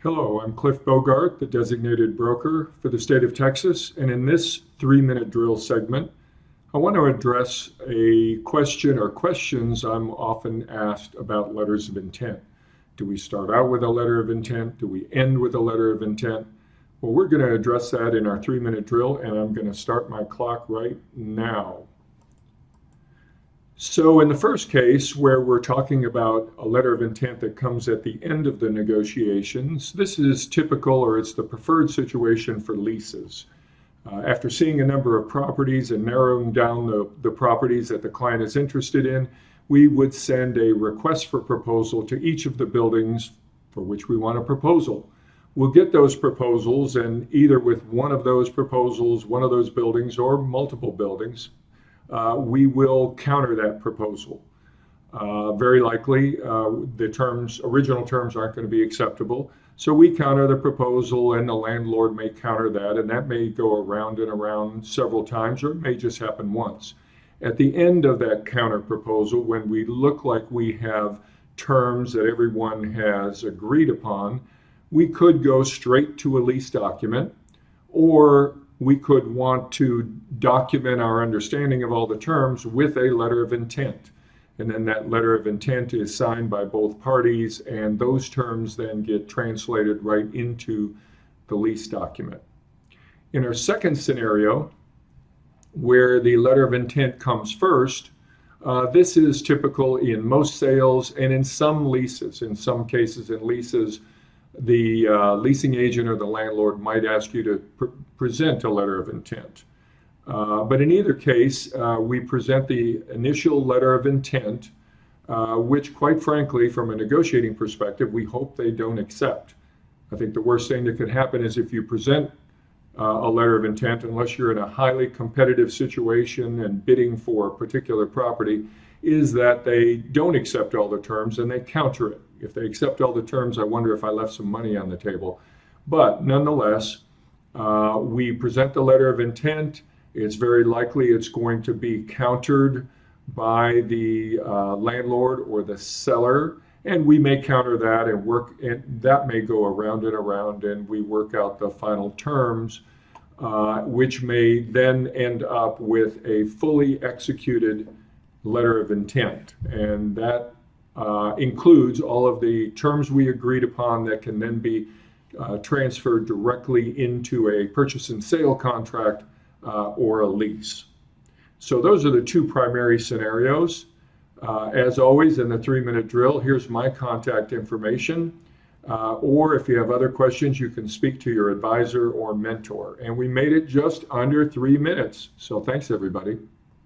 Hello, I'm Cliff Bogart, the designated broker for the state of Texas, and in this 3-minute drill segment, I want to address a question or questions I'm often asked about letters of intent. Do we start out with a letter of intent? Do we end with a letter of intent? Well, we're going to address that in our 3-minute drill, and I'm going to start my clock right now. So in the first case, where we're talking about a letter of intent that comes at the end of the negotiations, this is typical, or it's the preferred situation for leases. After seeing a number of properties and narrowing down the properties that the client is interested in, we would send a request for proposal to each of the buildings for which we want a proposal. We'll get those proposals, and either with one of those proposals, one of those buildings, or multiple buildings, we will counter that proposal. Very likely, the original terms aren't going to be acceptable. So we counter the proposal, and the landlord may counter that, and that may go around and around several times, or it may just happen once. At the end of that counter proposal, when we look like we have terms that everyone has agreed upon, we could go straight to a lease document, or we could want to document our understanding of all the terms with a letter of intent. And then that letter of intent is signed by both parties, and those terms then get translated right into the lease document. In our second scenario, where the letter of intent comes first, this is typical in most sales and in some leases. In some cases in leases, the leasing agent or the landlord might ask you to present a letter of intent. But in either case, we present the initial letter of intent, which quite frankly, from a negotiating perspective, we hope they don't accept. I think the worst thing that could happen is if you present a letter of intent, unless you're in a highly competitive situation and bidding for a particular property, is that they don't accept all the terms and they counter it. If they accept all the terms, I wonder if I left some money on the table. But nonetheless, we present the letter of intent. It's very likely it's going to be countered by the landlord or the seller, and we may counter that and that may go around and around, and we work out the final terms, which may then end up with a fully executed letter of intent. And that includes all of the terms we agreed upon that can then be transferred directly into a purchase and sale contract or a lease. So those are the two primary scenarios. As always, in the 3-minute drill, here's my contact information. Or if you have other questions, you can speak to your advisor or mentor. And we made it just under 3 minutes. So thanks, everybody.